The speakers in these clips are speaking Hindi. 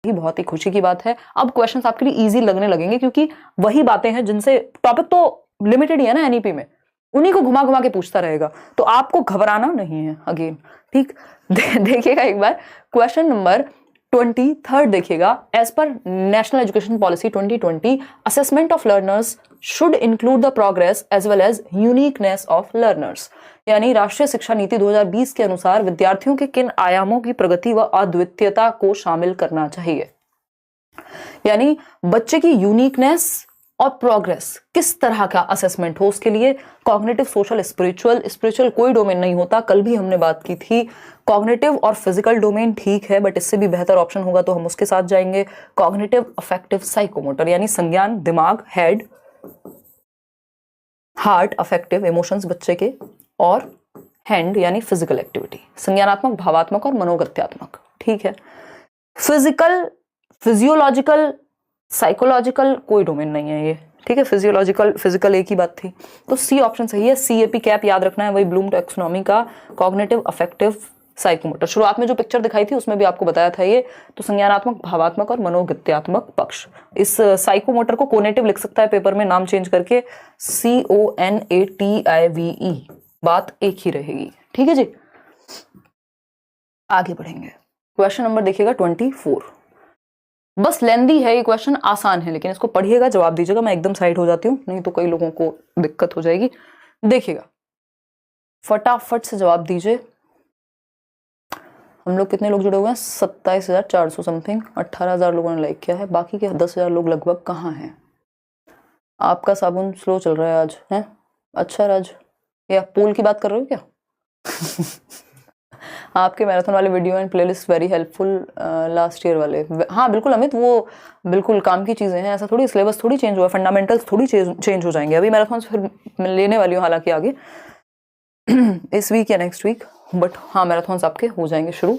ये बहुत ही खुशी की बात है। अब क्वेश्चंस आपके लिए इजी लगने लगेंगे क्योंकि वही बातें हैं जिनसे टॉपिक तो लिमिटेड ही है ना एनईपी में, उन्हीं को घुमा घुमा के पूछता रहेगा, तो आपको घबराना नहीं है अगेन, ठीक। देखिएगा एक बार क्वेश्चन नंबर 23 देखिएगा। एज पर national education policy 2020 assessment of learners should include the progress as well as uniqueness of learners, यानी राष्ट्रीय शिक्षा नीति 2020 के अनुसार विद्यार्थियों के किन आयामों की प्रगति व अद्वितीयता को शामिल करना चाहिए। यानी बच्चे की यूनिकनेस और प्रोग्रेस, किस तरह का असेसमेंट हो उसके लिए। कॉग्निटिव, सोशल, स्पिरिचुअल कोई डोमेन नहीं होता, कल भी हमने बात की थी। कॉग्निटिव और फिजिकल डोमेन ठीक है, बट इससे भी बेहतर ऑप्शन होगा तो हम उसके साथ जाएंगे। कॉग्निटिव, अफेक्टिव, साइकोमोटर, यानी संज्ञान, दिमाग, हेड, हार्ट, अफेक्टिव, इमोशंस बच्चे के, और हैंड यानी फिजिकल एक्टिविटी, संज्ञानात्मक, भावात्मक और मनोगत्यात्मक, ठीक है। फिजिकल, फिजियोलॉजिकल, साइकोलॉजिकल कोई डोमेन नहीं है ये, ठीक है। फिजियोलॉजिकल, फिजिकल एक ही बात थी, तो सी ऑप्शन सही है। CAP कैप याद रखना है, वही ब्लूम टैक्सोनॉमी का कॉग्निटिव, अफेक्टिव, साइकोमोटर। शुरुआत में जो पिक्चर दिखाई थी उसमें भी आपको बताया था ये, तो संज्ञानात्मक, भावात्मक और मनोगत्यात्मक पक्ष। इस साइकोमोटर को कोनेटिव लिख सकता है पेपर में नाम चेंज करके, CONATIVE, बात एक ही रहेगी, ठीक है जी। आगे बढ़ेंगे, क्वेश्चन नंबर देखिएगा 24। बस लेंदी है ये क्वेश्चन, आसान है, लेकिन इसको पढ़िएगा, जवाब दीजिएगा। मैं एकदम साइड हो जाती हूँ, नहीं तो कई लोगों को दिक्कत हो जाएगी। देखिएगा, फटाफट से जवाब दीजिए। हम लोग कितने लोग जुड़े हुए हैं? 27,400 समथिंग। 18,000 लोगों ने लाइक किया है, बाकी के 10,000 लोग लगभग कहाँ हैं? आपका साबुन स्लो चल रहा है आज, है? अच्छा राज, या पोल की बात कर रहे हो क्या? आपके मैराथन वाले video and playlist very helpful last year वाले। हाँ बिल्कुल अमित, वो बिल्कुल काम की चीज़ें हैं, ऐसा थोड़ी सिलेबस थोड़ी चेंज हुआ, फंडामेंटल्स थोड़ी चेंज हो जाएंगे। अभी मैराथन से फिर लेने वाली हूँ हालांकि आगे इस वीक या नेक्स्ट वीक, बट हाँ मैराथन आपके हो जाएंगे शुरू।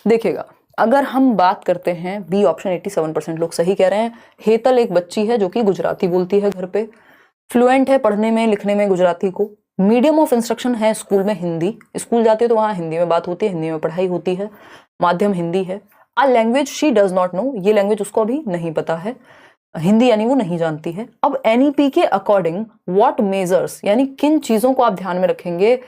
देखिएगा, अगर हम बात करते हैं बी ऑप्शन, 87% लोग सही कह रहे हैं। हेतल एक बच्ची है जो कि गुजराती बोलती है घर पे, फ्लुएंट है पढ़ने में लिखने में गुजराती को, मीडियम ऑफ इंस्ट्रक्शन है स्कूल में हिंदी, स्कूल जाती है तो वहाँ हिंदी में बात होती है, हिंदी में पढ़ाई होती है, माध्यम हिंदी है। A language she does not know, ये लैंग्वेज उसको अभी नहीं पता है, हिंदी यानी वो नहीं जानती है। अब एनईपी के अकॉर्डिंग व्हाट मेजर्स, यानी किन चीजों को आप ध्यान में रखेंगे,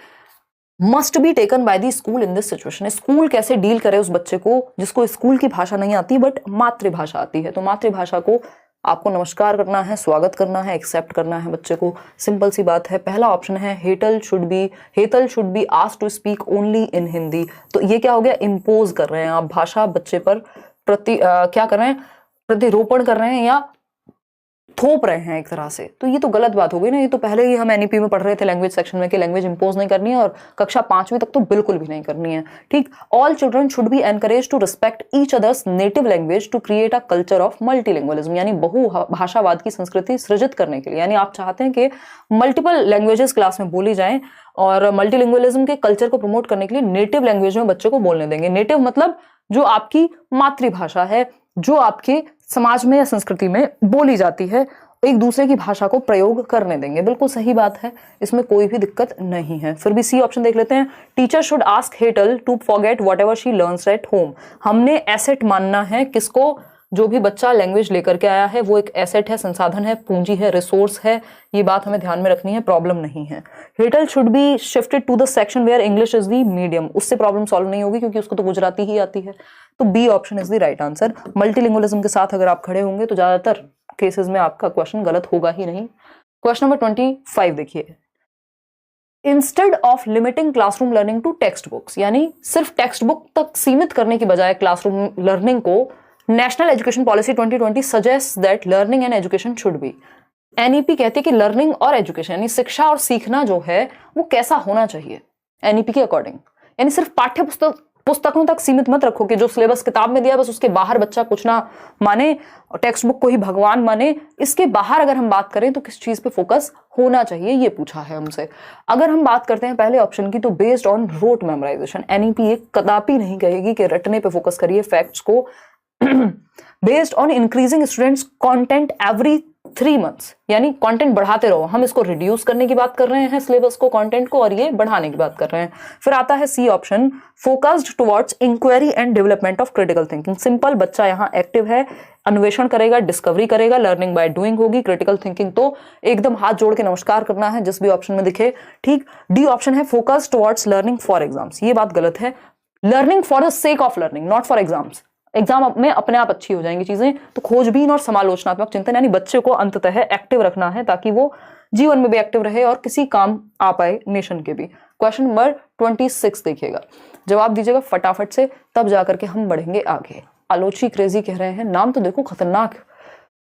must be taken by the school in this situation. School कैसे डील करे उस बच्चे को जिसको स्कूल की भाषा नहीं आती बट मातृभाषा आती है। तो मातृभाषा को आपको नमस्कार करना है, स्वागत करना है, एक्सेप्ट करना है बच्चे को, सिंपल सी बात है। पहला ऑप्शन है Hetal should be asked to speak only in Hindi. तो ये क्या हो गया, इम्पोज कर रहे हैं आप भाषा बच्चे पर, क्या कर रहे हैं, प्रतिरोपण कर रहे हैं या थोप रहे हैं एक तरह से। तो ये तो गलत बात हो गई ना, ये तो पहले ही हम एनईपी में पढ़ रहे थे लैंग्वेज सेक्शन में कि लैंग्वेज इंपोज नहीं करनी है और कक्षा 5वीं तक तो बिल्कुल भी नहीं करनी है, ठीक। All children should be encourage to respect each others native language to create a culture of multilingualism, यानी बहु भाषावाद की संस्कृति सृजित करने के लिए, यानी आप चाहते हैं कि मल्टीपल लैंग्वेजेस क्लास में बोली जाएं और मल्टीलिंगुअलिज्म के कल्चर को प्रमोट करने के लिए नेटिव लैंग्वेज में बच्चे को बोलने देंगे। नेटिव मतलब जो आपकी मातृभाषा है, जो आपके समाज में या संस्कृति में बोली जाती है, एक दूसरे की भाषा को प्रयोग करने देंगे। बिल्कुल सही बात है, इसमें कोई भी दिक्कत नहीं है। फिर भी सी ऑप्शन देख लेते हैं। Teacher should ask Hetal to forget whatever she learns at home. हमने एसेट मानना है किसको, जो भी बच्चा लैंग्वेज लेकर के आया है वो एक एसेट है, संसाधन है, पूंजी है, रिसोर्स है, ये बात हमें ध्यान में रखनी है, प्रॉब्लम नहीं है। Hetal should be shifted to the section where English is the medium, उससे प्रॉब्लम सॉल्व नहीं होगी क्योंकि उसको तो गुजराती ही आती है। तो B option is the right answer. Multilingualism के साथ अगर आप खड़े होंगे तो ज्यादातर केसेस में आपका क्वेश्चन गलत होगा ही नहीं। क्वेश्चन नंबर 25 देखिए। Instead of limiting classroom learning to text books, यानी सिर्फ टेक्स्ट बुक तक सीमित करने की बजाय क्लासरूम लर्निंग को, national education policy 2020 suggest that learning and education should be. NEP कहती है कि लर्निंग और एजुकेशन यानी शिक्षा और सीखना जो है वो कैसा होना चाहिए एनईपी के अकॉर्डिंग, यानी सिर्फ पाठ्य पुस्तकों तक सीमित मत रखो कि जो सिलेबस किताब में दिया बस उसके बाहर बच्चा कुछ ना माने, टेक्स्ट बुक को ही भगवान माने। इसके बाहर अगर हम बात करें तो किस चीज पे फोकस होना चाहिए ये पूछा है हमसे। अगर हम बात करते हैं पहले ऑप्शन की तो based on rote memorisation, NEP कदापि नहीं कहेगी कि रटने पे फोकस करिए फैक्ट्स को। Based on increasing students content every 3 months, यानी कंटेंट बढ़ाते रहो। हम इसको रिड्यूस करने की बात कर रहे हैं सिलेबस को, कंटेंट को, और ये बढ़ाने की बात कर रहे हैं। फिर आता है C option, focused towards inquiry and development of critical thinking. Simple, बच्चा यहाँ एक्टिव है, अन्वेषण करेगा, डिस्कवरी करेगा, लर्निंग बाय डूइंग होगी। क्रिटिकल थिंकिंग तो एकदम हाथ जोड़ के नमस्कार करना है जिस भी ऑप्शन में दिखे, ठीक। डी ऑप्शन है focused towards learning for exams. ये बात गलत है, learning for the sake of learning, not for exams. Exam में अपने आप अच्छी हो जाएंगी चीजें, तो खोजबीन और समालोचनात्मक चिंतन, यानी बच्चे को अंततः एक्टिव रखना है ताकि वो जीवन में भी एक्टिव रहे और किसी काम आ पाए नेशन के भी। क्वेश्चन नंबर 26 देखिएगा, जवाब दीजिएगा फटाफट से, तब जाकर के हम बढ़ेंगे आगे। आलोची क्रेजी कह रहे हैं, नाम तो देखो खतरनाक।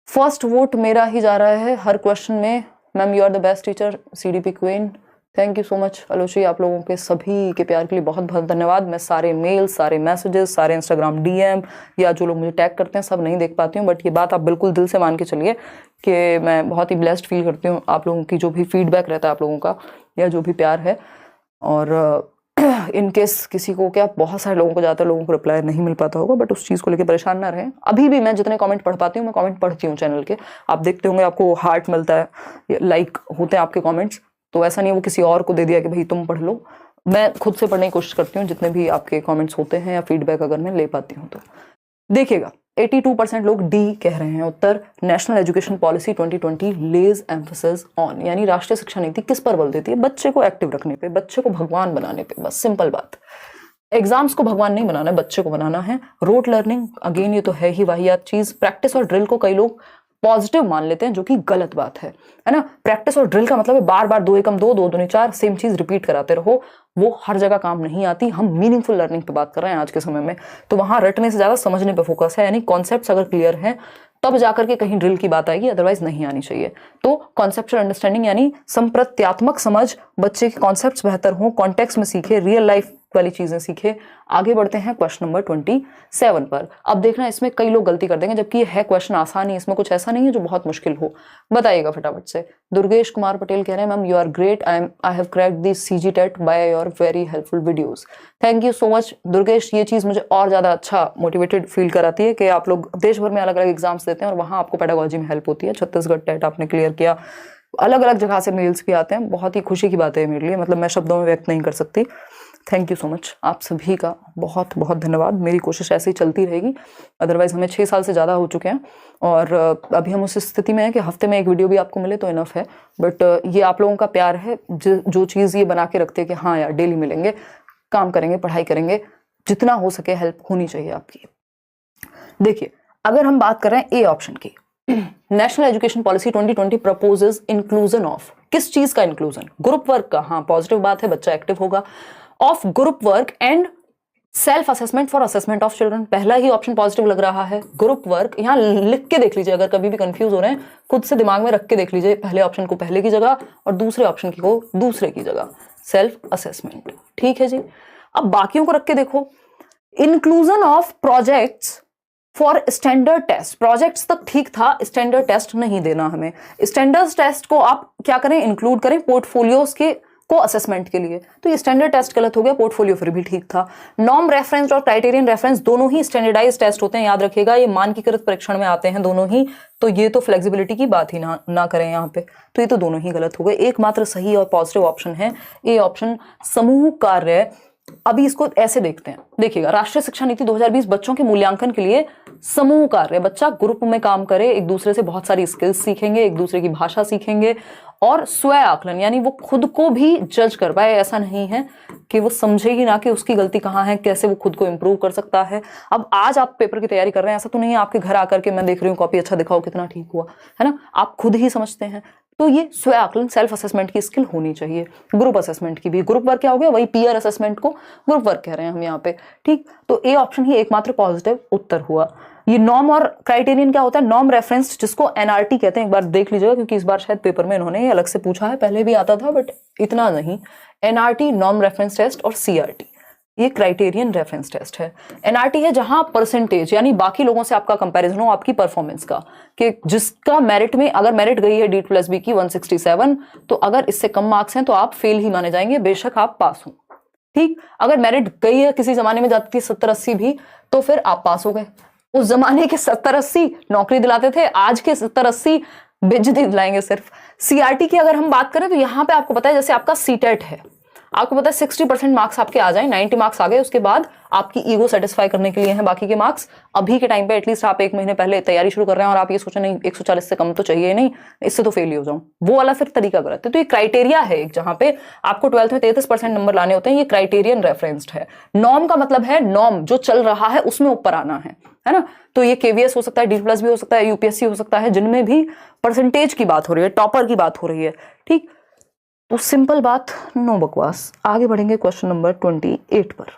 फर्स्ट वोट मेरा ही जा रहा है हर क्वेश्चन में। Ma'am you are the best teacher, CDP queen. Thank you so much आलोची, आप लोगों के सभी के प्यार के लिए बहुत बहुत धन्यवाद। मैं सारे मेल, सारे मैसेजेस, सारे इंस्टाग्राम DM या जो लोग मुझे टैग करते हैं सब नहीं देख पाती हूँ, बट ये बात आप बिल्कुल दिल से मान के चलिए कि मैं बहुत ही ब्लेस्ड फील करती हूँ आप लोगों की जो भी फीडबैक रहता है आप लोगों का, या जो भी प्यार है। और इन केस किसी को, क्या बहुत सारे लोगों को, ज़्यादातर लोगों को रिप्लाई नहीं मिल पाता होगा, बट उस चीज़ को लेकर परेशान ना रहें। अभी भी मैं जितने कमेंट पढ़ पाती हूँ, मैं कमेंट पढ़ती हूँ चैनल के, आप देखते होंगे, आपको हार्ट मिलता है, लाइक होते हैं आपके कमेंट्स, तो ऐसा नहीं है वो किसी और को दे दिया कि भाई तुम पढ़ लो। मैं खुद से पढ़ने की कोशिश करती हूँ जितने भी आपके कमेंट्स होते हैं या फीडबैक अगर मैं ले पाती हूँ तो। देखिएगा 82% लोग डी कह रहे हैं उत्तर। National education policy 2020 lays emphasis on, यानी राष्ट्रीय शिक्षा नीति किस पर बल देती है? बच्चे को एक्टिव रखने पे, बच्चे को भगवान बनाने पे, बस सिंपल बात। एग्जाम्स को भगवान नहीं बनाना है, बच्चे को बनाना है। रोट लर्निंग, अगेन ये तो है ही वाहियात चीज। प्रैक्टिस और ड्रिल को कई लोग पॉजिटिव मान लेते हैं, जो कि गलत बात है ना। प्रैक्टिस और ड्रिल का मतलब है बार बार 2 एकम 2, 2 दूनी 4 सेम चीज रिपीट कराते रहो, वो हर जगह काम नहीं आती। हम मीनिंगफुल लर्निंग पे बात कर रहे हैं आज के समय में, तो वहां रटने से ज्यादा समझने पे फोकस है, यानी कॉन्सेप्ट्स अगर क्लियर हैं तब जाकर के कहीं ड्रिल की बात आएगी, अदरवाइज नहीं आनी चाहिए। तो कॉन्सेप्चुअल अंडरस्टैंडिंग यानी संप्रत्यात्मक समझ, बच्चे के कॉन्सेप्ट्स बेहतर हो, कॉन्टेक्स्ट में सीखे, रियल लाइफ वाली चीजें सीखे। आगे बढ़ते हैं क्वेश्चन नंबर 27 पर। अब देखना इसमें कई लोग गलती कर देंगे, जबकि ये है क्वेश्चन आसान ही, इसमें कुछ ऐसा नहीं है जो बहुत मुश्किल हो। बताइएगा फटाफट से। दुर्गेश कुमार पटेल कह रहे हैं, ma'am you are great, I have cracked the CG TET by your very helpful videos. Thank you so much Durgesh, ये चीज मुझे और ज्यादा अच्छा मोटिवेटेड फील कराती है कि आप लोग देश भर में अलग अलग एग्जाम्स देते हैं और वहां आपको पेडागोजी में हेल्प होती है। छत्तीसगढ़ टेट आपने क्लियर किया, अलग अलग जगह से मेल्स भी आते हैं, बहुत ही खुशी की बात है मेरे लिए, मतलब मैं शब्दों में व्यक्त नहीं कर सकती। थैंक यू सो मच, आप सभी का बहुत बहुत धन्यवाद। मेरी कोशिश ऐसे ही चलती रहेगी, अदरवाइज हमें 6 साल से ज़्यादा हो चुके हैं और अभी हम उस स्थिति में हैं कि हफ्ते में एक वीडियो भी आपको मिले तो इनफ है। बट ये आप लोगों का प्यार है जो चीज़ ये बना के रखते हैं कि हाँ यार डेली मिलेंगे, काम करेंगे, पढ़ाई करेंगे, जितना हो सके हेल्प होनी चाहिए आपकी। देखिए अगर हम बात कर रहे हैं ए ऑप्शन की, national education policy 2020 proposes inclusion of, किस चीज का इंक्लूजन? ग्रुप वर्क का। हाँ पॉजिटिव बात है, बच्चा एक्टिव होगा। Of group work and self assessment for assessment of children, पहला ही ऑप्शन पॉजिटिव लग रहा है। ग्रुप वर्क यहाँ लिख के देख लीजिए, अगर कभी भी कंफ्यूज हो रहे हैं खुद से दिमाग में रख के देख लीजिए, पहले ऑप्शन को पहले की जगह और दूसरे ऑप्शन को दूसरे की जगह, सेल्फ असेसमेंट। ठीक है जी, अब बाकियों को रख के देखो। Inclusion of projects for standard test, projects तक ठीक था, स्टैंडर्ड टेस्ट नहीं देना हमें। स्टैंडर्ड टेस्ट को आप क्या करें, इंक्लूड करें पोर्टफोलियोज के को असेसमेंट के लिए, तो ये स्टैंडर्ड टेस्ट गलत हो गया, पोर्टफोलियो फिर भी ठीक था। नॉर्म रेफरेंस और क्राइटेरियन रेफरेंस दोनों ही स्टैंडर्डाइज टेस्ट होते हैं, याद रखिएगा, ये मानकीकृत परीक्षण में आते हैं दोनों ही, तो ये तो फ्लेक्सिबिलिटी की बात ही ना करें यहाँ पे, तो ये तो दोनों ही गलत हो गए। एकमात्र सही और पॉजिटिव ऑप्शन है ए ऑप्शन, समूह कार्य। अभी इसको ऐसे देखते हैं, देखिएगा राष्ट्रीय शिक्षा नीति 2020 बच्चों के मूल्यांकन के लिए समूह कार्य, बच्चा ग्रुप में काम करे, एक दूसरे से बहुत सारी स्किल्स सीखेंगे, एक दूसरे की भाषा सीखेंगे, और स्व आकलन यानी वो खुद को भी जज कर पाए। ऐसा नहीं है कि वो समझे ही ना कि उसकी गलती कहाँ है, कैसे वो खुद को इंप्रूव कर सकता है। अब आज आप पेपर की तैयारी कर रहे हैं, ऐसा तो नहीं है आपके घर आकर के मैं देख रही हूँ कॉपी अच्छा दिखाओ कितना ठीक हुआ, है ना, आप खुद ही समझते हैं। तो ये स्व आकलन सेल्फ असेसमेंट की स्किल होनी चाहिए। ग्रुप असेसमेंट की भी, ग्रुप वर्क क्या हो गया, वही पीयर असेसमेंट को ग्रुप वर्क कह रहे हैं हम यहाँ पे। ठीक, तो ए ऑप्शन ही एकमात्र पॉजिटिव उत्तर हुआ। ये नॉर्म और क्राइटेरियन क्या होता है, नॉर्म रेफरेंस जिसको NRT कहते हैं, एक बार देख लीजिएगा क्योंकि इस बार शायद पेपर में इन्होंने अलग से पूछा है, पहले भी आता था बट इतना नहीं। NRT नॉर्म रेफरेंस टेस्ट और CRT ये क्राइटेरियन रेफरेंस टेस्ट है। NRT है जहां परसेंटेज यानी बाकी लोगों से आपका कंपैरिजन हो आपकी परफॉर्मेंस का, कि जिसका मेरिट में अगर मेरिट गई है D+B की 167, तो अगर इससे कम मार्क्स हैं तो आप फेल ही माने जाएंगे, बेशक आप पास हो। ठीक, अगर मेरिट गई है, किसी जमाने में जाती थी 70-80 भी, तो फिर आप पास हो गए। उस जमाने के 70-80 नौकरी दिलाते थे, आज के 70-80 बेइज्जती दिलाएंगे सिर्फ। सीआरटी की अगर हम बात करें तो यहाँ पे आपको पता है, जैसे आपका सीटेट है, आपको पता है 60% मार्क्स आपके आ जाए, 90 मार्क्स आ गए, उसके बाद आपकी ईगो सेटिस्फाई करने के लिए हैं बाकी के मार्क्स। अभी के टाइम पे एटलीस्ट आप 1 महीने पहले तैयारी शुरू कर रहे हैं और आप ये सोचें नहीं 140 से कम तो चाहिए नहीं, इससे तो फेल ही हो जाऊं, वो वाला फिर तरीका गलत है। तो ये क्राइटेरिया है एक, जहां पे आपको 12th में 33% नंबर लाने होते हैं, ये क्राइटेरियन रेफरेंस्ड है। नॉर्म का मतलब है नॉर्म जो चल रहा है उसमें ऊपर आना है ना। तो ये केवीएस हो सकता है, D+ भी हो सकता है, यूपीएससी हो सकता है, जिनमें भी परसेंटेज की बात हो रही है, टॉपर की बात हो रही है, ठीक। तो सिंपल बात, नो बकवास। आगे बढ़ेंगे क्वेश्चन नंबर 28 पर।